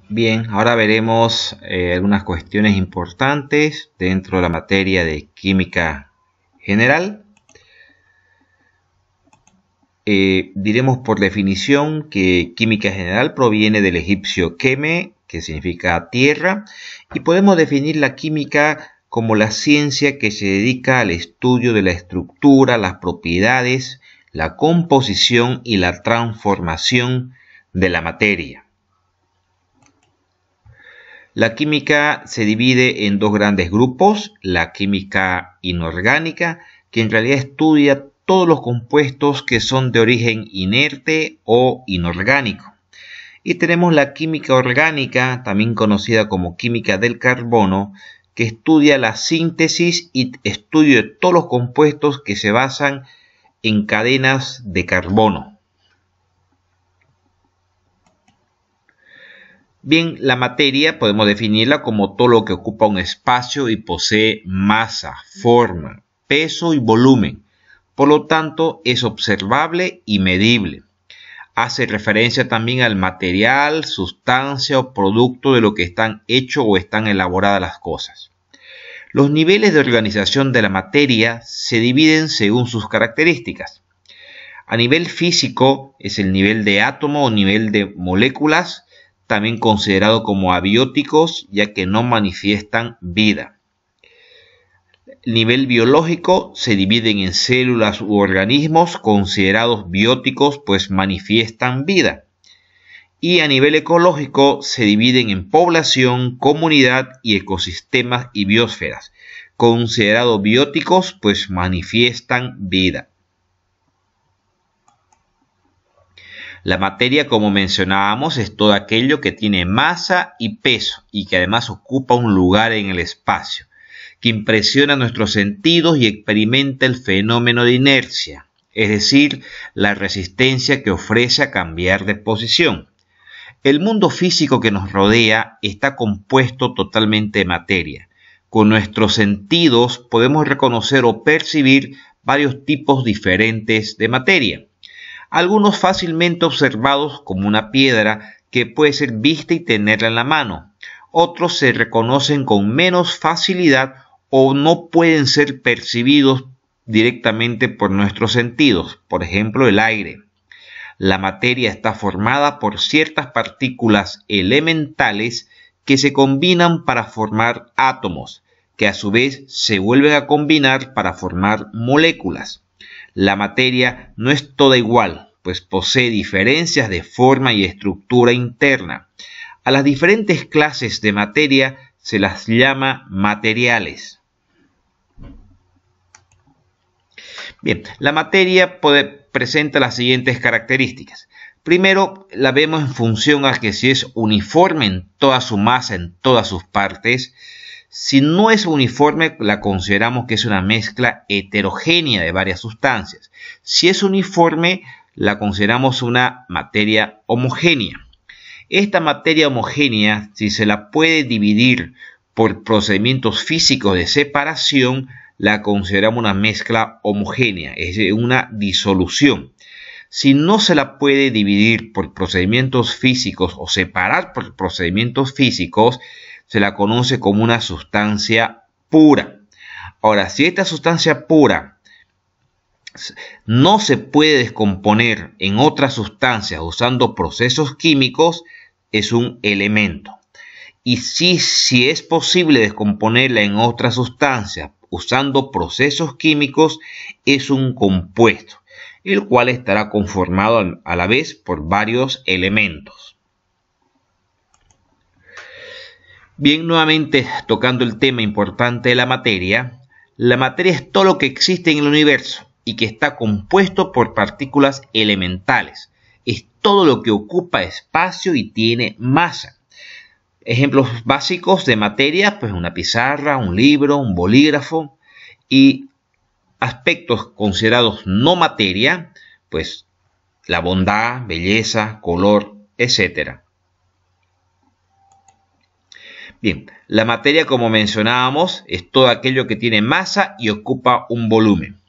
Bien, ahora veremos algunas cuestiones importantes dentro de la materia de química general. Diremos por definición que química general proviene del egipcio keme, que significa tierra, y podemos definir la química como la ciencia que se dedica al estudio de la estructura, las propiedades, la composición y la transformación de la materia. La química se divide en dos grandes grupos: la química inorgánica, que en realidad estudia todos los compuestos que son de origen inerte o inorgánico. Y tenemos la química orgánica, también conocida como química del carbono, que estudia la síntesis y estudio de todos los compuestos que se basan en cadenas de carbono. Bien, la materia podemos definirla como todo lo que ocupa un espacio y posee masa, forma, peso y volumen. Por lo tanto, es observable y medible. Hace referencia también al material, sustancia o producto de lo que están hechos o están elaboradas las cosas. Los niveles de organización de la materia se dividen según sus características. A nivel físico es el nivel de átomo o nivel de moléculas, también considerado como abióticos, ya que no manifiestan vida. El nivel biológico se dividen en células u organismos considerados bióticos, pues manifiestan vida. Y a nivel ecológico se dividen en población, comunidad y ecosistemas y biosferas, considerados bióticos, pues manifiestan vida. La materia, como mencionábamos, es todo aquello que tiene masa y peso y que además ocupa un lugar en el espacio, que impresiona nuestros sentidos y experimenta el fenómeno de inercia, es decir, la resistencia que ofrece a cambiar de posición. El mundo físico que nos rodea está compuesto totalmente de materia. Con nuestros sentidos podemos reconocer o percibir varios tipos diferentes de materia. Algunos fácilmente observados como una piedra que puede ser vista y tenerla en la mano. Otros se reconocen con menos facilidad o no pueden ser percibidos directamente por nuestros sentidos. Por ejemplo, el aire. La materia está formada por ciertas partículas elementales que se combinan para formar átomos, que a su vez se vuelven a combinar para formar moléculas. La materia no es toda igual, pues posee diferencias de forma y estructura interna. A las diferentes clases de materia se las llama materiales. Bien, la materia presenta las siguientes características. Primero, la vemos en función a que si es uniforme en toda su masa, en todas sus partes. Si no es uniforme, la consideramos que es una mezcla heterogénea de varias sustancias. Si es uniforme, la consideramos una materia homogénea. Esta materia homogénea, si se la puede dividir por procedimientos físicos de separación, la consideramos una mezcla homogénea, es decir, una disolución. Si no se la puede dividir por procedimientos físicos o separar por procedimientos físicos, se la conoce como una sustancia pura. Ahora, si esta sustancia pura no se puede descomponer en otras sustancias usando procesos químicos, es un elemento. Y si es posible descomponerla en otras sustancias usando procesos químicos, es un compuesto, el cual estará conformado a la vez por varios elementos. Bien, nuevamente tocando el tema importante de la materia es todo lo que existe en el universo y que está compuesto por partículas elementales. Es todo lo que ocupa espacio y tiene masa. Ejemplos básicos de materia, pues una pizarra, un libro, un bolígrafo, y aspectos considerados no materia, pues la bondad, belleza, color, etc. Bien, la materia, como mencionábamos, es todo aquello que tiene masa y ocupa un volumen.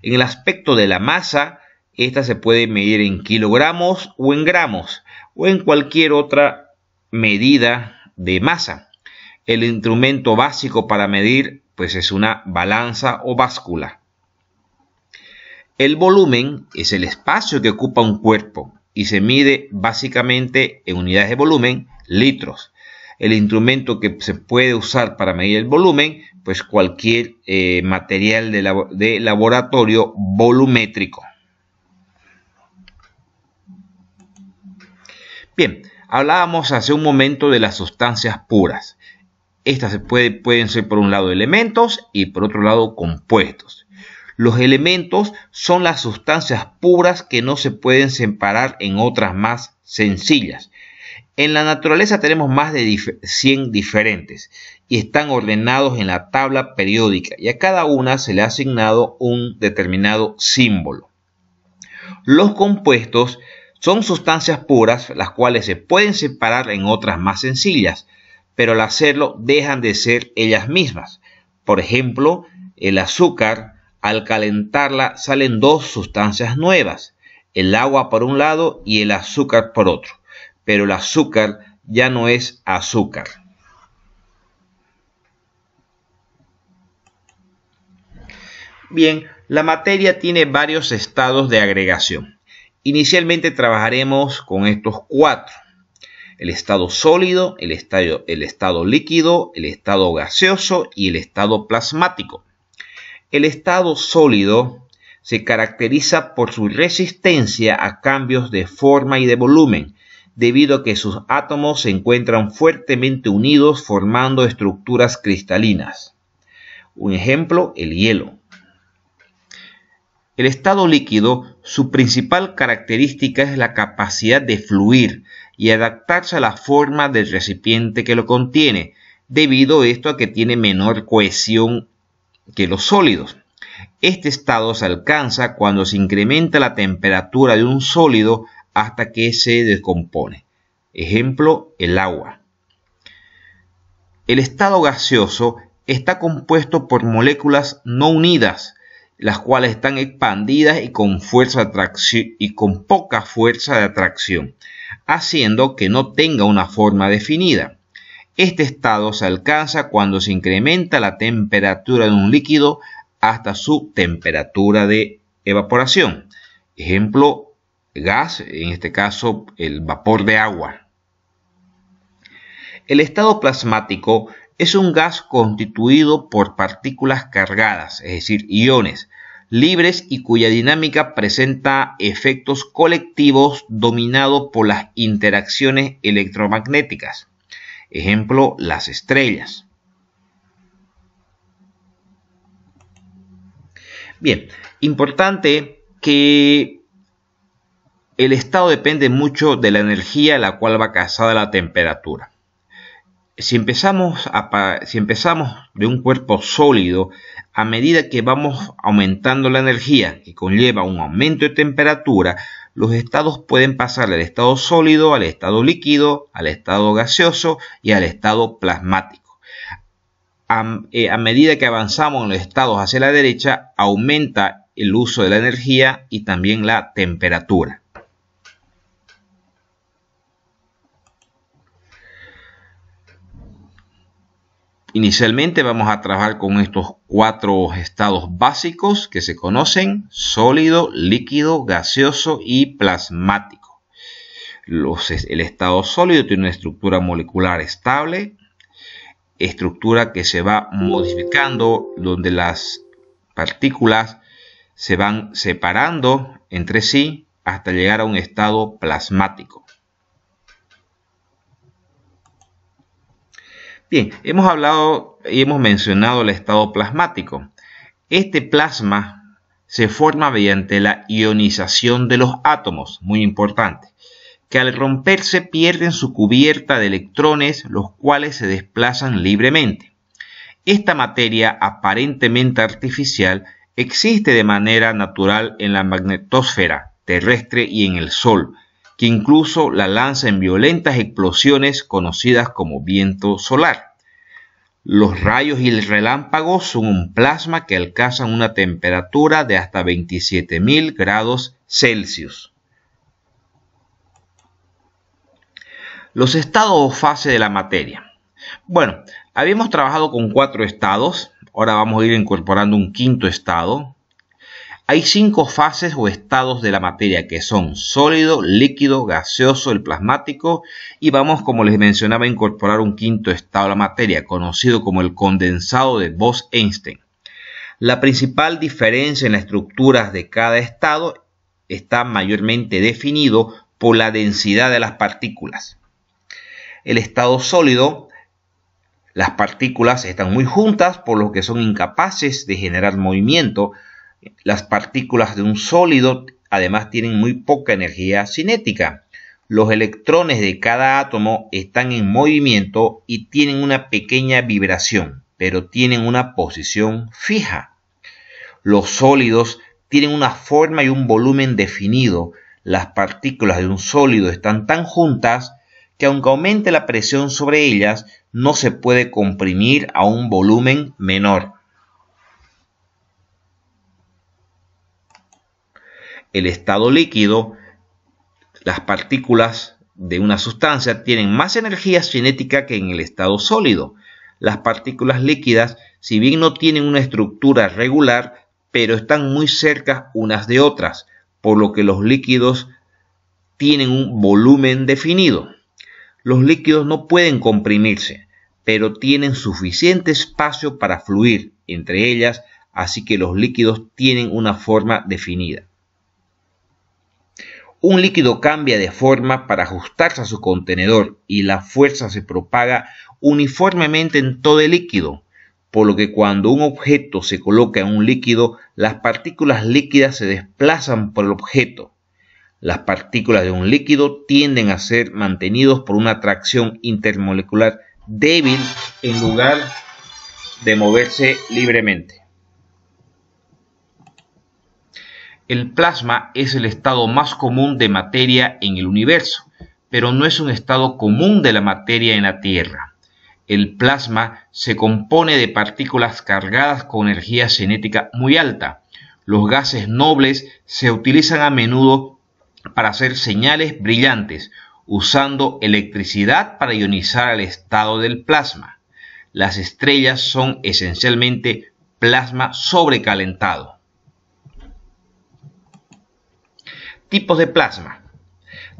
En el aspecto de la masa, esta se puede medir en kilogramos o en gramos o en cualquier otra medida de masa. El instrumento básico para medir pues es una balanza o báscula. El volumen es el espacio que ocupa un cuerpo y se mide básicamente en unidades de volumen, litros. El instrumento que se puede usar para medir el volumen, pues cualquier material de laboratorio volumétrico. Bien, hablábamos hace un momento de las sustancias puras. Estas pueden ser por un lado elementos y por otro lado compuestos. Los elementos son las sustancias puras que no se pueden separar en otras más sencillas. En la naturaleza tenemos más de 100 diferentes y están ordenados en la tabla periódica y a cada una se le ha asignado un determinado símbolo. Los compuestos son sustancias puras las cuales se pueden separar en otras más sencillas, pero al hacerlo dejan de ser ellas mismas. Por ejemplo, el azúcar, al calentarla salen dos sustancias nuevas, el agua por un lado y el azúcar por otro, pero el azúcar ya no es azúcar. Bien, la materia tiene varios estados de agregación. Inicialmente trabajaremos con estos cuatro: el estado sólido, el estado líquido, el estado gaseoso y el estado plasmático. El estado sólido se caracteriza por su resistencia a cambios de forma y de volumen, debido a que sus átomos se encuentran fuertemente unidos formando estructuras cristalinas. Un ejemplo, el hielo. El estado líquido, su principal característica es la capacidad de fluir y adaptarse a la forma del recipiente que lo contiene, debido a esto a que tiene menor cohesión que los sólidos. Este estado se alcanza cuando se incrementa la temperatura de un sólido hasta que se descompone. Ejemplo, el agua. El estado gaseoso está compuesto por moléculas no unidas, las cuales están expandidas y con poca fuerza de atracción, haciendo que no tenga una forma definida. Este estado se alcanza cuando se incrementa la temperatura de un líquido hasta su temperatura de evaporación. Ejemplo, gas, en este caso el vapor de agua. El estado plasmático es un gas constituido por partículas cargadas, es decir, iones, libres y cuya dinámica presenta efectos colectivos dominados por las interacciones electromagnéticas. Ejemplo, las estrellas. Bien, importante que el estado depende mucho de la energía a la cual va casada la temperatura. Si empezamos de un cuerpo sólido, a medida que vamos aumentando la energía, que conlleva un aumento de temperatura, los estados pueden pasar del estado sólido al estado líquido, al estado gaseoso y al estado plasmático. A medida que avanzamos en los estados hacia la derecha, aumenta el uso de la energía y también la temperatura. Inicialmente vamos a trabajar con estos cuatro estados básicos que se conocen: sólido, líquido, gaseoso y plasmático. El estado sólido tiene una estructura molecular estable, estructura que se va modificando donde las partículas se van separando entre sí hasta llegar a un estado plasmático. Bien, hemos hablado y hemos mencionado el estado plasmático. Este plasma se forma mediante la ionización de los átomos, muy importante, que al romperse pierden su cubierta de electrones, los cuales se desplazan libremente. Esta materia aparentemente artificial existe de manera natural en la magnetosfera terrestre y en el Sol, que incluso la lanza en violentas explosiones conocidas como viento solar. Los rayos y el relámpago son un plasma que alcanzan una temperatura de hasta 27.000 grados Celsius. Los estados o fases de la materia. Bueno, habíamos trabajado con 4 estados, ahora vamos a ir incorporando un quinto estado. Hay 5 fases o estados de la materia que son sólido, líquido, gaseoso, el plasmático y vamos, como les mencionaba, a incorporar un quinto estado de la materia, conocido como el condensado de Bose-Einstein. La principal diferencia en las estructuras de cada estado está mayormente definido por la densidad de las partículas. El estado sólido, las partículas están muy juntas, por lo que son incapaces de generar movimiento. Las partículas de un sólido además tienen muy poca energía cinética. Los electrones de cada átomo están en movimiento y tienen una pequeña vibración, pero tienen una posición fija. Los sólidos tienen una forma y un volumen definido. Las partículas de un sólido están tan juntas que aunque aumente la presión sobre ellas, no se puede comprimir a un volumen menor. El estado líquido, las partículas de una sustancia tienen más energía cinética que en el estado sólido. Las partículas líquidas, si bien no tienen una estructura regular, pero están muy cerca unas de otras, por lo que los líquidos tienen un volumen definido. Los líquidos no pueden comprimirse, pero tienen suficiente espacio para fluir entre ellas, así que los líquidos tienen una forma definida. Un líquido cambia de forma para ajustarse a su contenedor y la fuerza se propaga uniformemente en todo el líquido, por lo que cuando un objeto se coloca en un líquido, las partículas líquidas se desplazan por el objeto. Las partículas de un líquido tienden a ser mantenidos por una atracción intermolecular débil en lugar de moverse libremente. El plasma es el estado más común de materia en el universo, pero no es un estado común de la materia en la Tierra. El plasma se compone de partículas cargadas con energía cinética muy alta. Los gases nobles se utilizan a menudo para hacer señales brillantes, usando electricidad para ionizar el estado del plasma. Las estrellas son esencialmente plasma sobrecalentado. Tipos de plasma.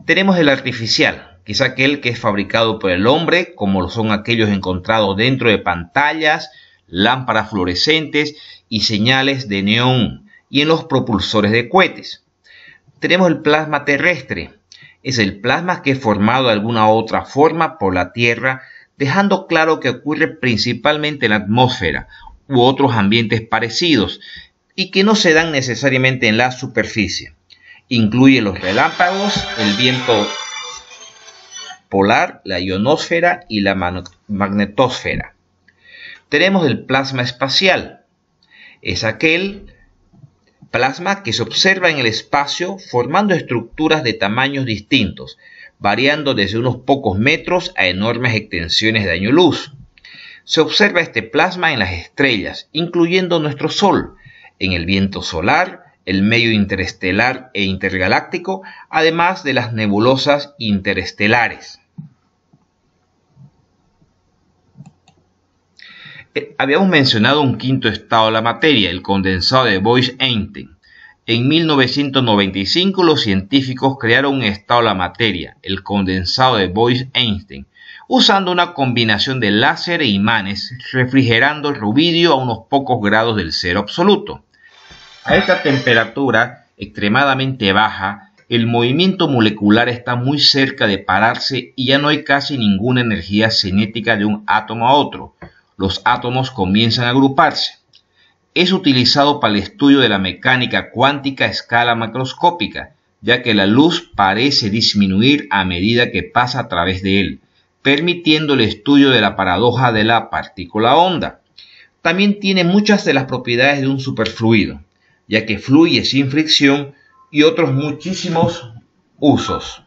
Tenemos el artificial, que es aquel que es fabricado por el hombre, como lo son aquellos encontrados dentro de pantallas, lámparas fluorescentes y señales de neón, y en los propulsores de cohetes. Tenemos el plasma terrestre. Es el plasma que es formado de alguna otra forma por la Tierra, dejando claro que ocurre principalmente en la atmósfera u otros ambientes parecidos y que no se dan necesariamente en la superficie. Incluye los relámpagos, el viento polar, la ionosfera y la magnetosfera. Tenemos el plasma espacial. Es aquel plasma que se observa en el espacio formando estructuras de tamaños distintos, variando desde unos pocos metros a enormes extensiones de año luz. Se observa este plasma en las estrellas, incluyendo nuestro Sol, en el viento solar, el medio interestelar e intergaláctico, además de las nebulosas interestelares. Habíamos mencionado un quinto estado de la materia, el condensado de Bose-Einstein. En 1995 los científicos crearon un estado de la materia, el condensado de Bose-Einstein, usando una combinación de láser e imanes, refrigerando el rubidio a unos pocos grados del cero absoluto. A esta temperatura extremadamente baja, el movimiento molecular está muy cerca de pararse y ya no hay casi ninguna energía cinética de un átomo a otro. Los átomos comienzan a agruparse. Es utilizado para el estudio de la mecánica cuántica a escala macroscópica, ya que la luz parece disminuir a medida que pasa a través de él, permitiendo el estudio de la paradoja de la partícula onda. También tiene muchas de las propiedades de un superfluido, ya que fluye sin fricción y otros muchísimos usos.